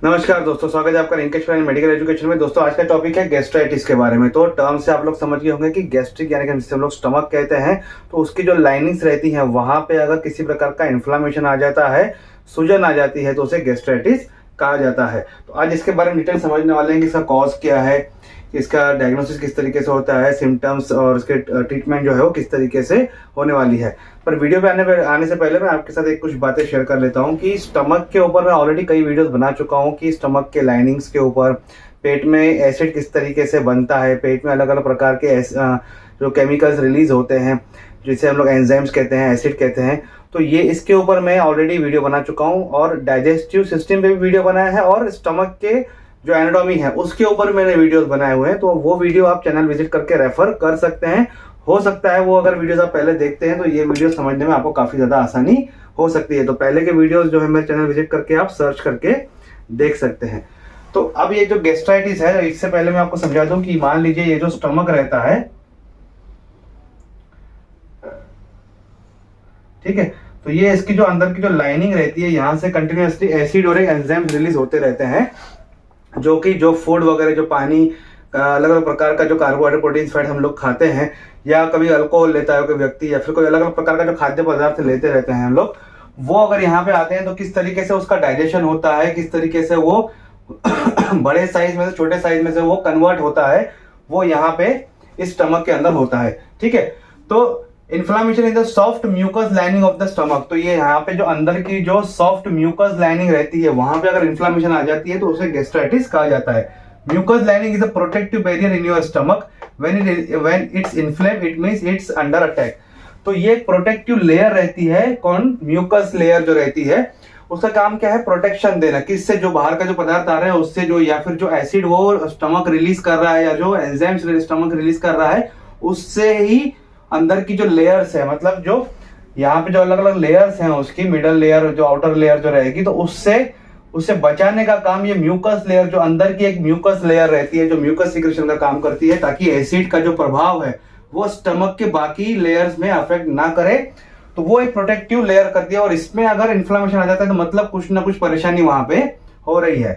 नमस्कार दोस्तों, स्वागत है आपका रिंकेश मेडिकल एजुकेशन में। दोस्तों आज का टॉपिक है गैस्ट्राइटिस के बारे में। तो टर्म से आप लोग समझ गए होंगे कि गैस्ट्रिक यानी कि जिसे हम लोग स्टमक कहते हैं, तो उसकी जो लाइनिंग्स रहती हैं वहां पे अगर किसी प्रकार का इन्फ्लामेशन आ जाता है, सूजन आ जाती है, तो उसे गैस्ट्राइटिस कहा जाता है। तो आज इसके बारे में डिटेल समझने वाले हैं कि इसका कॉज क्या है, इसका डायग्नोसिस किस तरीके से होता है, सिम्टम्स और इसके ट्रीटमेंट जो है वो किस तरीके से होने वाली है। पर वीडियो पे आने से पहले मैं आपके साथ कुछ बातें शेयर कर लेता हूँ कि स्टमक के ऊपर मैं ऑलरेडी कई वीडियोस बना चुका हूँ कि स्टमक के लाइनिंग्स के ऊपर पेट में एसिड किस तरीके से बनता है, पेट में अलग अलग प्रकार के जो केमिकल्स रिलीज होते हैं जिसे हम लोग एंजाइम्स कहते हैं, एसिड कहते हैं। तो ये इसके ऊपर मैं ऑलरेडी वीडियो बना चुका हूँ और डाइजेस्टिव सिस्टम पे भी वीडियो बनाया है और स्टमक के जो एनाटॉमी है उसके ऊपर मैंने वीडियोस बनाए हुए हैं। तो वो वीडियो आप चैनल विजिट करके रेफर कर सकते हैं। हो सकता है वो अगर वीडियोस आप पहले देखते हैं तो ये वीडियो समझने में आपको काफी ज्यादा आसानी हो सकती है। तो पहले के वीडियोस जो है मेरे चैनल विजिट करके आप सर्च करके देख सकते हैं। तो अब ये जो गैस्ट्राइटिस है, इससे पहले मैं आपको समझा दूं कि मान लीजिए ये जो स्टमक रहता है, ठीक है, तो ये इसकी जो अंदर की जो लाइनिंग रहती है यहाँ से कंटिन्यूअसली एसिड और एंजाइम रिलीज होते रहते हैं, जो कि जो फूड वगैरह, जो पानी, अलग अलग प्रकार का जो कार्बोहाइड्रेट, प्रोटीन, फैट हम लोग खाते हैं, या कभी अल्कोहल लेता है कोई व्यक्ति, या फिर कोई अलग अलग प्रकार का जो खाद्य पदार्थ लेते रहते हैं हम लोग, वो अगर यहाँ पे आते हैं तो किस तरीके से उसका डाइजेशन होता है, किस तरीके से वो बड़े साइज में से छोटे साइज में से वो कन्वर्ट होता है, वो यहाँ पे इस स्टमक के अंदर होता है। ठीक है, तो inflammation in the soft mucus lining of the stomach, तो ये यहाँ पे जो अंदर की जो सॉफ्ट म्यूकस लाइनिंग रहती है वहां पे अगर इन्फ्लामेशन आ जाती है तो उसे गैस्ट्राइटिस कहा जाता है। Mucus lining is a protective barrier in your stomach, when it's inflame it means it's under attack. तो ये एक प्रोटेक्टिव लेयर रहती है। कौन? म्यूकस लेयर जो रहती है, उसका काम क्या है? प्रोटेक्शन देना। किससे? जो बाहर का जो पदार्थ आ रहा है उससे, जो या फिर जो एसिड वो स्टमक रिलीज कर रहा है, या जो एंजाइम्स स्टमक रिलीज कर रहा है, उससे ही अंदर की जो लेयर्स है, मतलब जो यहाँ पे जो अलग अलग लेयर्स हैं उसकी मिडल लेयर, जो आउटर लेयर जो रहेगी, तो उससे बचाने का काम ये म्यूकस लेयर, जो अंदर की एक म्यूकस लेयर रहती है, जो म्यूकस सिक्रेशन का काम करती है, ताकि एसिड का जो प्रभाव है वो स्टमक के बाकी लेयर्स में अफेक्ट ना करे। तो वो एक प्रोटेक्टिव लेयर करती है, और इसमें अगर इन्फ्लेमेशन आ जाता है तो मतलब कुछ ना कुछ परेशानी वहां पे हो रही है।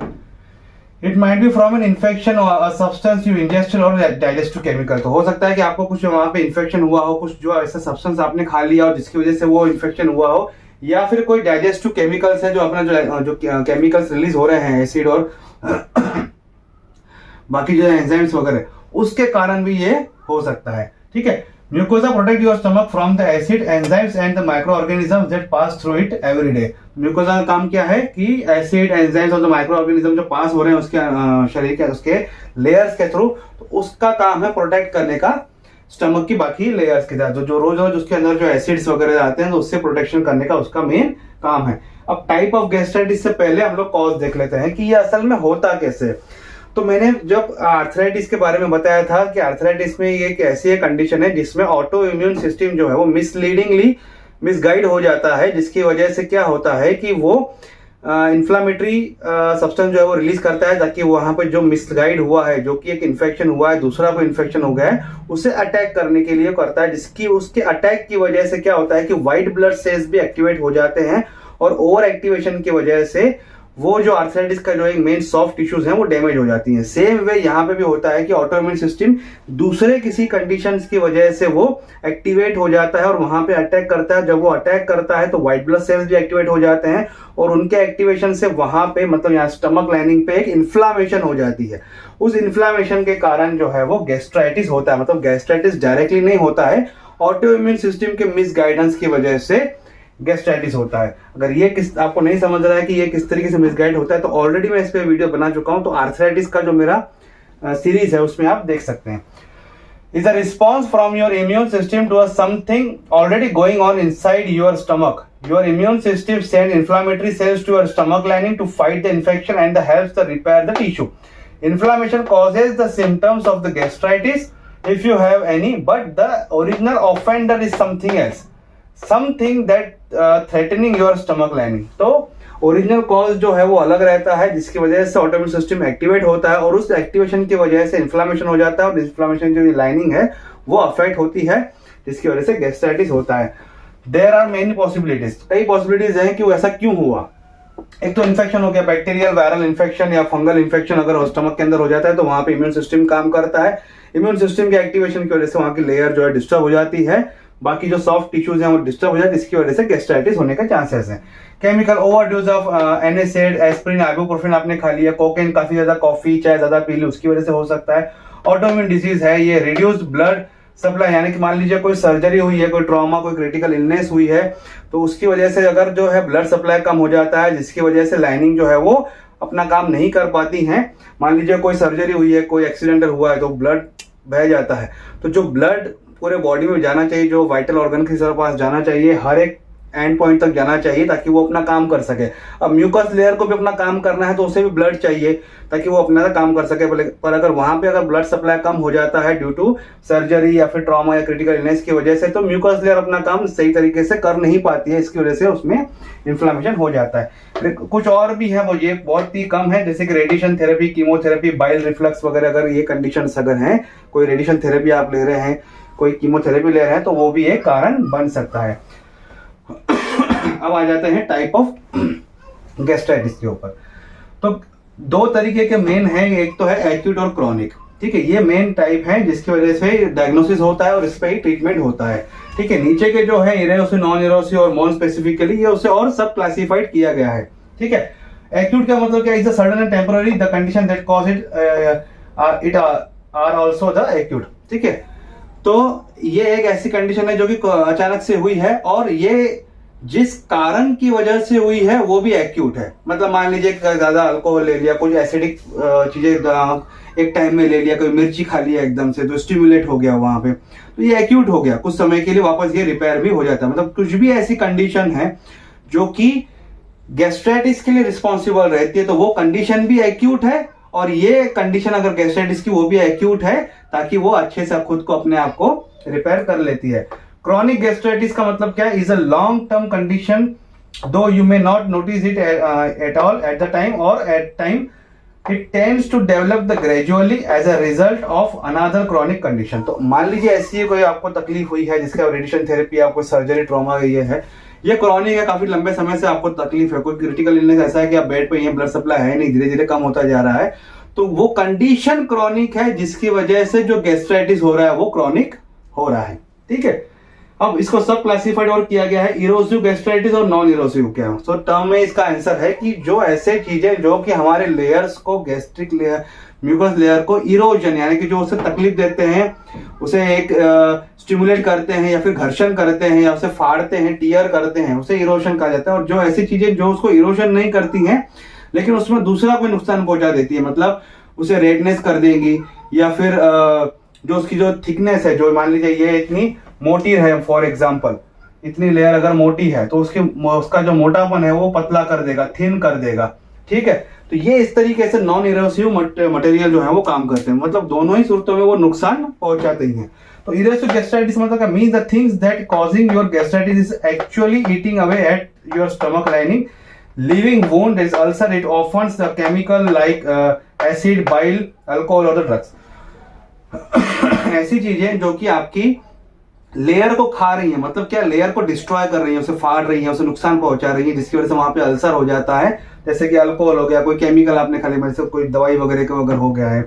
It might be from an infection और सब्सटेंस यू इंजेस्टेड और डाइजेस्टिव केमिकल। तो हो सकता है कि आपको कुछ वहां पे इन्फेक्शन हुआ हो, कुछ जो ऐसा सब्सटेंस आपने खा लिया और जिसकी वजह से वो इन्फेक्शन हुआ हो, या फिर कोई डाइजेस्टिव केमिकल्स है, जो अपना जो केमिकल्स रिलीज हो रहे हैं, एसिड और बाकी जो एंजाइम्स वगैरह, उसके कारण भी ये हो सकता है। ठीक है, mucosa protect your stomach from the acid, enzymes and the micro organisms that pass through it every day. Mucosa का काम क्या है कि एसिड, एंजाइम्स और जो माइक्रो ऑर्गेनिज्म जो पास हो रहे हैं उसके शरीर के, उसके लेयर्स के थ्रू, तो उसका काम है प्रोटेक्ट करने का स्टमक की बाकी लेयर्स के साथ। जो रोज रोज उसके अंदर जो एसिड्स वगैरह आते हैं तो उससे प्रोटेक्शन करने का उसका मेन काम है। अब टाइप ऑफ गैस्ट्राइटिस से पहले हम लोग कॉज देख लेते हैं कि ये असल में होता कैसे। तो मैंने जब आर्थराइटिस के बारे में बताया था कि आर्थराइटिस में ये एक ऐसी कंडीशन है जिसमें ऑटो इम्यून सिस्टम जो है वो मिसलीडिंगली मिसगाइड हो जाता है, जिसकी वजह से क्या होता है कि वो इन्फ्लामेटरी सब्सटेंस जो है वो रिलीज करता है, ताकि वहां पे जो मिसगाइड हुआ है, जो कि एक इन्फेक्शन हुआ है, दूसरा कोई इन्फेक्शन हो गया है, उसे अटैक करने के लिए करता है। जिसकी उसके अटैक की वजह से क्या होता है कि व्हाइट ब्लड सेल्स भी एक्टिवेट हो जाते हैं, और ओवर एक्टिवेशन की वजह से वो जो आर्थराइटिस का जो एक मेन सॉफ्ट टिश्यूज हैं वो डैमेज हो जाती हैं। सेम वे यहाँ पे भी होता है कि ऑटोइम्यून सिस्टम दूसरे किसी कंडीशंस की वजह से वो एक्टिवेट हो जाता है और वहां पे अटैक करता है। जब वो अटैक करता है तो व्हाइट ब्लड सेल्स भी एक्टिवेट हो जाते हैं, और उनके एक्टिवेशन से वहां पे, मतलब यहाँ स्टमक लाइनिंग पे एक इन्फ्लामेशन हो जाती है। उस इन्फ्लामेशन के कारण जो है वो गैस्ट्राइटिस होता है। मतलब गैस्ट्राइटिस डायरेक्टली नहीं होता है, ऑटोइम्यून सिस्टम के मिसगाइडेंस की वजह से गैस्ट्राइटिस होता है। अगर ये आपको नहीं समझ रहा है कि ये किस तरीके से मिसगाइड होता है, तो ऑलरेडी मैं इस पे वीडियो बना चुका हूं। तो आर्थराइटिस का जो मेरा सीरीज है उसमें आप देख सकते हैं। Is a response from your immune system to something already going on inside your stomach. Your immune system send inflammatory cells to your stomach lining to fight the infection and helps the repair the tissue. Inflammation causes the symptoms of the gastritis if you have any, but the original offender is something else, something that threatening your stomach lining. तो original cause जो है वो अलग रहता है, जिसकी वजह से ऑटोइम्यून सिस्टम एक्टिवेट होता है, और उस एक्टिवेशन की वजह से इन्फ्लामेशन हो जाता है, और इन्फ्लामेशन जो लाइनिंग है वो अफेक्ट होती है, जिसकी वजह से गैस्ट्राइटिस होता है। देयर आर मेनी पॉसिबिलिटीज, कई पॉसिबिलिटीज हैं कि वो ऐसा क्यों हुआ। एक तो इन्फेक्शन हो गया, बैक्टीरियल वायरल इन्फेक्शन या फंगल इन्फेक्शन अगर स्टमक के अंदर हो जाता है तो वहां पे इम्यून सिस्टम काम करता है। इम्यून सिस्टम के एक्टिवेशन की वजह से वहां की लेयर जो है डिस्टर्ब हो जाती है, बाकी जो सॉफ्ट टिश्यूज हैं वो डिस्टर्ब हो जाते हैं, इसकी वजह से गैस्ट्राइटिस होने का चांसेस है। Chemical overdose of NSAID, aspirin, ibuprofen आपने खा लिया, कोकेन, काफी ज्यादा कॉफी चाय ज्यादा पी ली, उसकी वजह से हो सकता है। ऑटोइम्यून डिजीज है ये, रिड्यूस्ड ब्लड सप्लाई, यानी कि मान लीजिए कोई सर्जरी हुई है, कोई ट्रॉमा, कोई क्रिटिकल इलनेस हुई है, तो उसकी वजह से अगर जो है ब्लड सप्लाई कम हो जाता है, जिसकी वजह से लाइनिंग जो है वो अपना काम नहीं कर पाती है। मान लीजिए कोई सर्जरी हुई है, कोई एक्सीडेंटल हुआ है तो ब्लड बह जाता है, तो जो ब्लड पूरे बॉडी में जाना चाहिए, जो वाइटल ऑर्गन के पास जाना चाहिए, हर एक एंड पॉइंट तक जाना चाहिए ताकि वो अपना काम कर सके। अब म्यूकस लेयर को भी अपना काम करना है तो उसे भी ब्लड चाहिए ताकि वो अपना काम कर सके। पर अगर वहां पे अगर ब्लड सप्लाई कम हो जाता है ड्यू टू सर्जरी या फिर ट्रॉमा या क्रिटिकल इलनेस की वजह से, तो म्यूकस लेयर अपना काम सही तरीके से कर नहीं पाती है, इसकी वजह से उसमें इन्फ्लेमेशन हो जाता है। कुछ और भी है, वो ये बहुत ही कम है, जैसे कि radiation therapy, chemotherapy, bile reflux वगैरह, अगर ये कंडीशन अगर है, कोई रेडिएशन थेरेपी आप ले रहे हैं, कोई कीमोथेरेपी ले रहे हैं, तो वो भी एक कारण बन सकता है। अब आ जाते हैं टाइप ऑफ गैस्ट्राइटिस के ऊपर। तो दो तरीके के मेन हैं, एक तो है एक्यूट और क्रॉनिक। ठीक है, ये मेन टाइप है जिसकी वजह से डायग्नोसिस होता है और इस पे ही ट्रीटमेंट होता है। ठीक है, नीचे के जो है इरेसिव, नॉन इरेसिव और मोर स्पेसिफिकली, ये उसे और सब क्लासिफाइड किया गया है। ठीक है, एक्यूट का मतलब क्या, is the sudden and temporary the condition that cause it are also the acute. ठीक है, तो ये एक ऐसी कंडीशन है जो कि अचानक से हुई है और ये जिस कारण की वजह से हुई है वो भी एक्यूट है। मतलब मान लीजिए ज्यादा अल्कोहल ले लिया, कुछ एसिडिक चीजें एक टाइम में ले लिया, कोई मिर्ची खा लिया एकदम से, तो स्टिमुलेट हो गया वहां पे, तो ये एक्यूट हो गया। कुछ समय के लिए वापस ये रिपेयर भी हो जाता है। मतलब कुछ भी ऐसी कंडीशन है जो कि गैस्ट्राइटिस के लिए रिस्पॉन्सिबल रहती है, तो वो कंडीशन भी एक्यूट है, और ये कंडीशन अगर गैस्ट्राइटिस की वो भी एक्यूट है ताकि वो अच्छे से खुद को अपने आप को रिपेयर कर लेती है। क्रॉनिक गैस्ट्राइटिस का मतलब क्या है, is a long term condition though you may not notice it at all at the time और at time it tends to develop the gradually as a result of another chronic condition. तो मान लीजिए ऐसी कोई आपको तकलीफ हुई है जिसका रेडिएशन थेरेपी, आपको सर्जरी, ट्रॉमा ये क्रॉनिक है, काफी लंबे समय से आपको तकलीफ है, कोई क्रिटिकल इलनेस ऐसा है कि आप बेड पे ही, ब्लड सप्लाई है नहीं, धीरे धीरे कम होता जा रहा है, तो वो कंडीशन क्रॉनिक है जिसकी वजह से जो गैस्ट्राइटिस हो रहा है वो क्रॉनिक हो रहा है। ठीक है, अब इसको सब क्लासिफाइड और किया गया है, इरोसिव गैस्ट्राइटिस और नॉन इरोसिव। क्या तो टर्म में इसका आंसर है कि जो ऐसे चीजें जो कि हमारे लेयर्स को, गैस्ट्रिक लेयर, म्यूकस लेयर को इरोजन यानी कि जो उसे तकलीफ देते हैं, उसे एक स्टिमुलेट करते हैं या फिर घर्षण करते हैं या उसे फाड़ते हैं, टीयर करते हैं, उसे इरोजन कहा जाता है। और जो ऐसी चीजें जो उसको इरोजन नहीं करती हैं लेकिन उसमें दूसरा कोई नुकसान पहुंचा देती है, मतलब उसे रेडनेस कर देंगी, या फिर जो उसकी जो थिकनेस है, जो मान लीजिए ये इतनी मोटी है, फॉर एग्जांपल इतनी लेयर अगर मोटी है तो उसका जो मोटापन है वो पतला कर देगा, थिन कर देगा। ठीक है, तो ये इस तरीके से नॉन इरोसिव मटेरियल जो है वो काम करते हैं, मतलब दोनों ही सूरतों में वो नुकसान पहुंचाते ही हैं। तो इरोसिव गैस्ट्राइटिस मतलब means the things that causing your gastritis is actually eating away at your stomach lining, leaving wound, is ulcer, it offence the chemical like acid, bile, alcohol और द ड्रग्स। ऐसी चीजें जो कि आपकी layer को खा रही है, मतलब क्या, लेयर को डिस्ट्रॉय कर रही है, उसे फाड़ रही है, उसे नुकसान पहुंचा रही है, जिसकी वजह से वहां पे अल्सर हो जाता है। जैसे कि अल्कोहल हो गया, कोई केमिकल आपने खा लिया, जैसे कोई दवाई वगैरह का अगर हो गया है,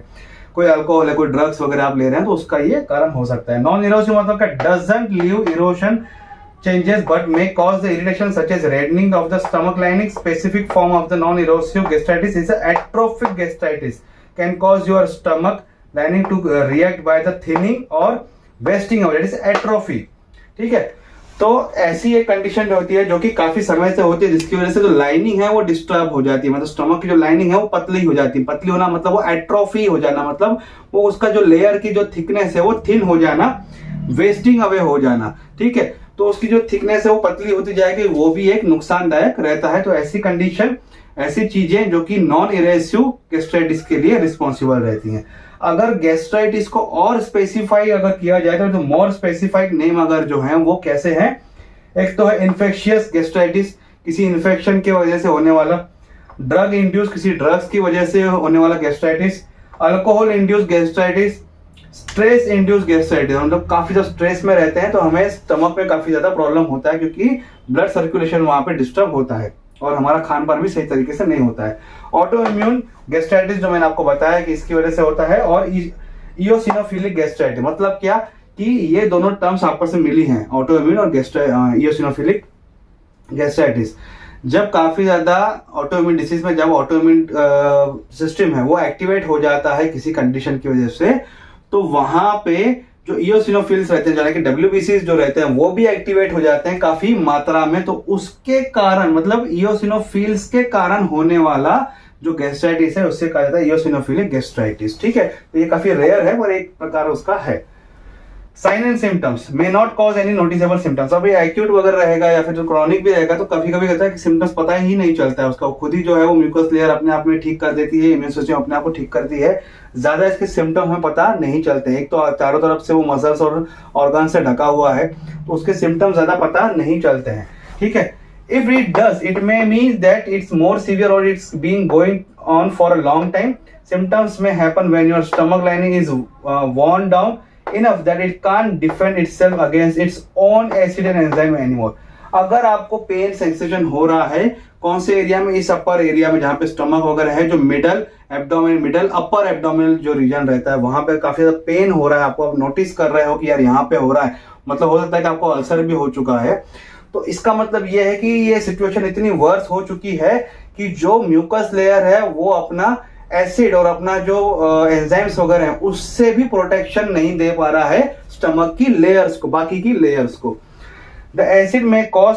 कोई अल्कोहल है, कोई ड्रग्स वगैरह आप ले रहे हैं, तो उसका ये कारण हो सकता है। नॉन इरोसिव मतलब क्या, doesn't leave erosion changes but may cause the irritation such as reddening of the stomach lining. Specific form of the non-erosive gastritis is a atrophic gastritis, can cause your stomach lining to react by the thinning or wasting away, that is atrophy. ठीक है, तो ऐसी एक condition जो होती है जो कि काफी समय से होती है, जिसकी वजह से जो लाइनिंग है वो डिस्टर्ब हो जाती है, मतलब स्टमक की जो लाइनिंग है वो पतली हो जाती है। पतली होना मतलब वो एट्रोफी हो जाना, मतलब वो उसका जो लेयर की जो थिकनेस है वो थिन हो जाना, वेस्टिंग अवे हो जाना। ठीक है, तो उसकी जो थिकनेस है वो पतली होती जाएगी, वो भी एक नुकसानदायक रहता है। तो ऐसी कंडीशन, ऐसी चीजें जो कि नॉन इरेसिव गैस्ट्राइटिस के लिए रिस्पॉन्सिबल रहती हैं। अगर गैस्ट्राइटिस को और स्पेसिफाई अगर किया जाए तो मोर स्पेसिफाइड नेम अगर जो है वो कैसे हैं, एक तो है इन्फेक्शियस गैस्ट्राइटिस, किसी इन्फेक्शन की वजह से होने वाला, ड्रग इंड्यूस, किसी ड्रग्स की वजह से होने वाला gastritis, alcohol induce gastritis, stress induce gastritis, मतलब काफी ज्यादा स्ट्रेस में रहते हैं तो हमें स्टमक में काफी ज्यादा प्रॉब्लम होता है क्योंकि ब्लड सर्कुलेशन वहां पे डिस्टर्ब होता है। और हमारा खान पान भी सही तरीके से नहीं होता है। ऑटो इम्यून गैस्ट्राइटिस जो मैंने आपको बताया कि इसकी वजह से होता है, और इयोसिनोफिलिक गैस्ट्राइटिस मतलब क्या कि ये दोनों टर्म्स आपस में मिली हैं, ऑटो इम्यून और इयोसिनोफिलिक गैस्ट्राइटिस। जब काफी ज्यादा ऑटो इम्यून डिसीज में जब ऑटो इम्यून सिस्टम है वो एक्टिवेट हो जाता है किसी कंडीशन की वजह से, तो वहां पे जो इयोसिनोफिल्स रहते हैं यानी कि डब्ल्यूबीसीज जो रहते हैं वो भी एक्टिवेट हो जाते हैं काफी मात्रा में। तो उसके कारण मतलब इयोसिनोफिल्स के कारण होने वाला जो गैस्ट्राइटिस है उससे कहा जाता है इयोसिनोफिलिक गैस्ट्राइटिस। ठीक है, तो ये काफी रेयर है पर एक प्रकार उसका है। Sign and symptoms may not cause any noticeable symptoms. अब ये एक्यूट वगैरह रहेगा या फिर जो क्रॉनिक भी रहेगा तो कभी कभी कहता है कि सिम्टम्स पता ही नहीं चलता है उसका, खुद ही जो है वो म्यूकस लेयर अपने आप में ठीक कर देती है, इम्यून सिस्टम अपने आप को ठीक करती है, ज्यादा इसके सिम्टम हमें पता नहीं चलते। एक तो चारों तरफ से वो मसल्स और ऑर्गन से ढका हुआ है तो उसके सिम्टम्स ज्यादा पता नहीं चलते हैं। ठीक है, if it does it may mean that it's more severe or it's been going on for a long time. Symptoms may happen when your stomach lining is worn down enough that it can't defend itself against its own acid and enzyme anymore. अगर आपको pain sensation हो रहा है कौन से area में, इस upper area में जहां पे स्टमक वगैरह है, जो मिडल एब्डोमिनल मिडल अपर एब्डोमिनल जो रीजन रहता है वहां पे काफी ज्यादा पेन हो रहा है, आपको आप नोटिस कर रहे हो कि यार यहाँ पे हो रहा है, मतलब हो सकता है कि आपको अल्सर भी हो चुका है, तो इसका मतलब ये है कि ये सिचुएशन इतनी वर्स हो चुकी है कि जो म्यूकस लेयर है वो अपना एसिड और अपना जो एंजाइम्स वगैरह हैं उससे भी प्रोटेक्शन नहीं दे पा रहा है स्टमक की लेयर्स को, बाकी की लेयर्स को। द एसिड में कॉज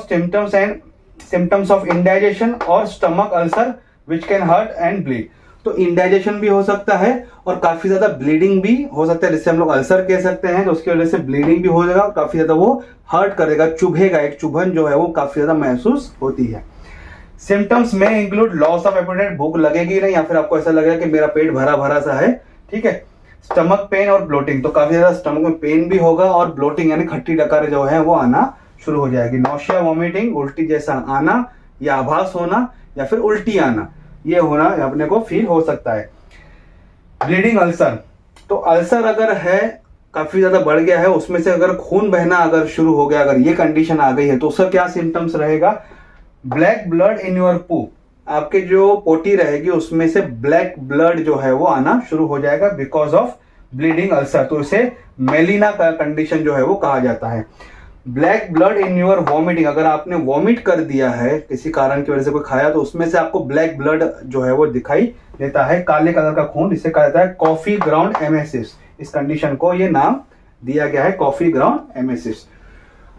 सिम्टम्स ऑफ इंडाइजेशन और stomach ulcer which can hurt and bleed. तो इंडाइजेशन भी हो सकता है और काफी ज्यादा ब्लीडिंग भी हो सकता है, जिससे हम लोग अल्सर कह सकते हैं। तो उसकी वजह से ब्लीडिंग भी हो जाएगा, काफी ज्यादा वो हर्ट करेगा, चुभेगा, एक चुभन जो है वो काफी ज्यादा महसूस होती है। सिम्टम्स में इंक्लूड लॉस ऑफ एपेटाइट, भूख लगेगी नहीं या फिर आपको ऐसा लगेगा कि मेरा पेट भरा भरा सा है। ठीक है, स्टमक पेन और ब्लोटिंग, तो काफी ज्यादा स्टमक में पेन भी होगा और ब्लोटिंग यानी खट्टी डकार जो है वो आना शुरू हो जाएगी। नौशिया, वॉमिटिंग, उल्टी जैसा आना या आभास होना या फिर उल्टी आना, ये होना अपने को फील हो सकता है। ब्लीडिंग अल्सर, तो अल्सर अगर है काफी ज्यादा बढ़ गया है, उसमें से अगर खून बहना अगर शुरू हो गया, अगर ये कंडीशन आ गई है तो उसका क्या सिम्टम्स रहेगा? ब्लैक ब्लड इन योर पू, आपके जो पोटी रहेगी उसमें से ब्लैक ब्लड जो है वो आना शुरू हो जाएगा बिकॉज ऑफ ब्लीडिंग अल्सर, तो इसे मेलिना का कंडीशन जो है वो कहा जाता है। Black blood in your vomiting, अगर आपने वॉमिट कर दिया है किसी कारण की वजह से कोई खाया तो उसमें से आपको ब्लैक ब्लड जो है वो दिखाई देता है, काले कलर का खून, इसे कहा जाता है कॉफी ग्राउंड एमेसिस। इस कंडीशन को ये नाम दिया गया है coffee ground emesis.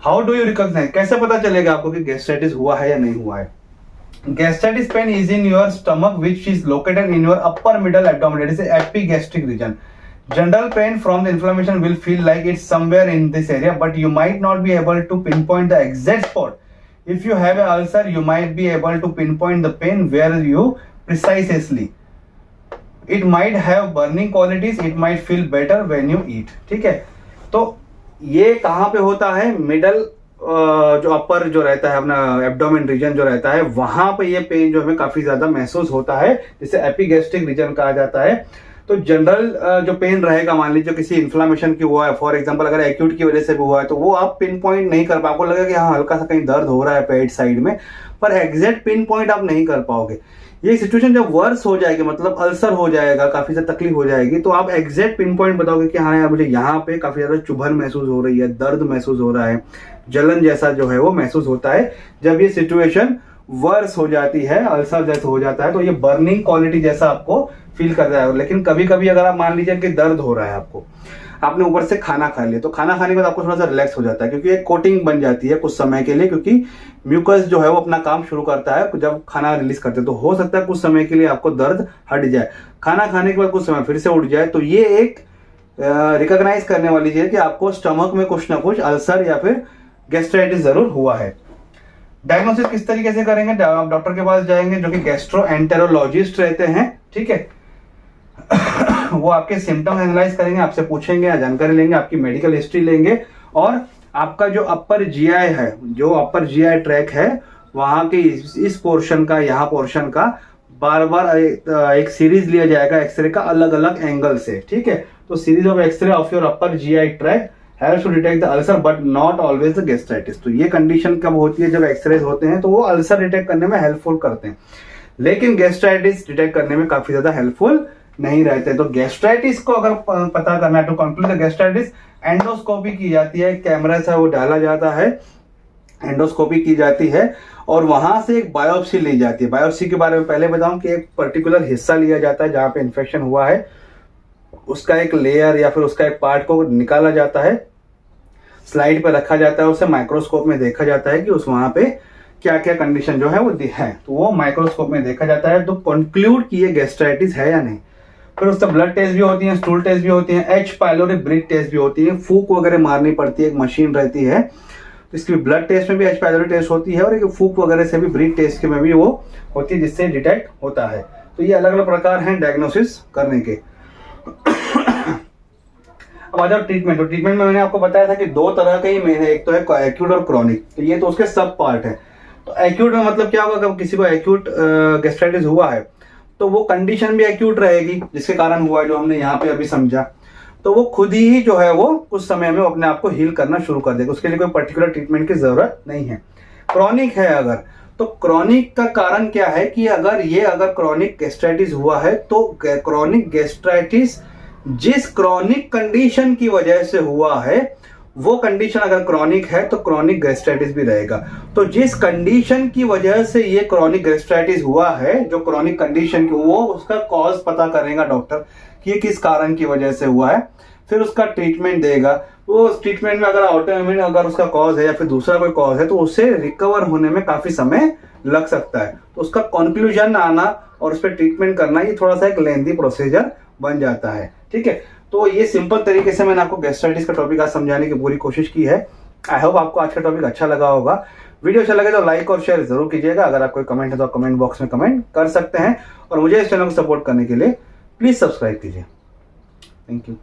How do you recognise, कैसे पता चलेगा आपको कि गैस्ट्राइटिस हुआ है या नहीं हुआ है? Gastritis pain is in your stomach which is located in your upper middle abdomen, it is epigastric region. General pain from the inflammation will feel like it's somewhere in this area, but you might not be able to pinpoint the exact spot. If you have an ulcer, you might be able to pinpoint the pain where you precisely. It might have burning qualities. It might feel better when you eat. ठीक है, तो ये कहाँ पे होता है? Middle जो अपर जो रहता है अपना एब्डोमेन रीजन जो रहता है वहां पे ये पेन जो हमें काफी ज्यादा महसूस होता है, जिसे एपिगैस्ट्रिक रीजन कहा जाता है। तो जनरल जो पेन रहेगा, मान लीजिए किसी इन्फ्लामेशन की हुआ है, फॉर एग्जांपल अगर एक्यूट की वजह से भी हुआ है तो वो आप पिन पॉइंट नहीं कर पाओगे, आपको लगेगा कि हाँ हल्का सा कहीं दर्द हो रहा है पेट साइड में, पर एग्जैक्ट पिन पॉइंट आप नहीं कर पाओगे। ये सिचुएशन जब वर्स हो जाएगी, मतलब अल्सर हो जाएगा, काफी ज्यादा तकलीफ हो जाएगी, तो आप एग्जैक्ट पिन पॉइंट बताओगे कि हाँ यार मुझे यहाँ पे काफी ज्यादा चुभन महसूस हो रही है, दर्द महसूस हो रहा है, जलन जैसा जो है वो महसूस होता है। जब ये सिचुएशन वर्स हो जाती है, अल्सर जैसा हो जाता है, तो ये बर्निंग क्वालिटी जैसा आपको फील कर रहा है। लेकिन कभी कभी अगर आप मान लीजिए कि दर्द हो रहा है, आपको आपने ऊपर से खाना खा लिया, तो खाना खाने के बाद आपको थोड़ा सा रिलैक्स हो जाता है क्योंकि एक कोटिंग बन जाती है कुछ समय के लिए, क्योंकि म्यूकस जो है वो अपना काम शुरू करता है जब खाना रिलीज करते हैं, तो हो सकता है कुछ समय के लिए आपको दर्द हट जाए, खाना खाने के बाद कुछ समय फिर से उठ जाए। तो ये एक रिकॉग्नाइज करने वाली चीज है कि आपको स्टमक में कुछ ना कुछ अल्सर या फिर गैस्ट्राइटिस जरूर हुआ है। डायग्नोसिस किस तरीके से करेंगे? आप डॉक्टर के पास जाएंगे जो कि गैस्ट्रोएंटेरोलॉजिस्ट रहते हैं, ठीक है। वो आपके सिम्टम एनालाइज करेंगे, आपसे पूछेंगे, जानकारी लेंगे, आपकी मेडिकल हिस्ट्री लेंगे और आपका जो अपर जीआई है, जो अपर जीआई ट्रैक है, वहां के इस पोर्शन का, यहाँ पोर्शन का बार बार एक सीरीज लिया जाएगा एक्सरे का अलग अलग एंगल से, ठीक है। तो series of X-ray of your upper GI tract helps to detect the ulcer but not always the gastritis. तो ये कंडीशन कब होती है, जब एक्सरेज होते हैं तो वो अल्सर डिटेक्ट करने में हेल्पफुल करते हैं, लेकिन गैस्ट्राइटिस डिटेक्ट करने में काफी ज्यादा हेल्पफुल नहीं रहते। तो गैस्ट्राइटिस को अगर पता करना है, तो कंक्लूड द गैस्ट्राइटिस एंडोस्कोपी की जाती है, कैमरा से वो डाला जाता है, एंडोस्कोपी की जाती है और वहां से एक बायोप्सी ली जाती है। बायोप्सी के बारे में पहले बताऊं कि एक पर्टिकुलर हिस्सा लिया जाता है जहां पे इन्फेक्शन हुआ है, उसका एक लेयर या फिर उसका एक पार्ट को निकाला जाता है, स्लाइड पे रखा जाता है, उसे माइक्रोस्कोप में देखा जाता है कि उस वहां पे क्या क्या कंडीशन जो है वो है, तो वो माइक्रोस्कोप में देखा जाता है तो कंक्लूड कि ये गैस्ट्राइटिस है या नहीं। फिर उसका ब्लड टेस्ट भी होती है, स्टूल टेस्ट भी होती है, एच पाइलोरी ब्रीथ टेस्ट भी होती है, फूक वगैरह मारनी पड़ती है, एक मशीन रहती है, तो इसकी ब्लड टेस्ट में भी एच पाइलोरी टेस्ट होती है और एक फूक वगैरह से भी ब्रीथ टेस्ट के में भी वो होती है, जिससे डिटेक्ट होता है। तो ये अलग अलग प्रकार हैं डायग्नोसिस करने के। अब आ जाओ ट्रीटमेंट। तो ट्रीटमेंट में मैंने आपको बताया था कि दो तरह के ही मेन है, एक तो है एक्यूट और क्रॉनिक, तो ये तो उसके सब पार्ट है। तो एक्यूट में मतलब क्या होगा, अगर किसी को एक्यूट गैस्ट्राइटिस हुआ है तो वो कंडीशन भी एक्यूट रहेगी जिसके कारण हुआ है, जो हमने यहाँ पे अभी समझा, तो वो खुद ही जो है वो कुछ समय में अपने आप को हील करना शुरू कर देगा, उसके लिए कोई पर्टिकुलर ट्रीटमेंट की जरूरत नहीं है। क्रॉनिक है अगर, तो क्रॉनिक का कारण क्या है कि अगर क्रॉनिक गैस्ट्राइटिस हुआ है तो क्रॉनिक गैस्ट्राइटिस जिस क्रॉनिक कंडीशन की वजह से हुआ है वो कंडीशन अगर क्रॉनिक है तो क्रॉनिक गैस्ट्राइटिस भी रहेगा। तो जिस कंडीशन की वजह से ये क्रॉनिक गैस्ट्राइटिस हुआ है, जो क्रॉनिक कंडीशन की, वो उसका कॉज पता करेगा डॉक्टर कि ये किस कारण की वजह से हुआ है, फिर उसका ट्रीटमेंट देगा। वो ट्रीटमेंट में अगर ऑटोइम्यून अगर उसका कॉज है या फिर दूसरा कोई कॉज है तो उससे रिकवर होने में काफी समय लग सकता है। तो उसका कंक्लूजन आना और उस पर ट्रीटमेंट करना ये थोड़ा सा एक लेंथी प्रोसीजर बन जाता है। ठीक है, तो ये सिंपल तरीके से मैंने आपको गैस्ट्राइटिस का टॉपिक आज समझाने की पूरी कोशिश की है। आई होप आपको आज का टॉपिक अच्छा लगा होगा। वीडियो अच्छा लगे तो लाइक और शेयर जरूर कीजिएगा। अगर आप कोई कमेंट है तो कमेंट बॉक्स में कमेंट कर सकते हैं और मुझे इस चैनल को सपोर्ट करने के लिए प्लीज सब्सक्राइब कीजिए। Thank you.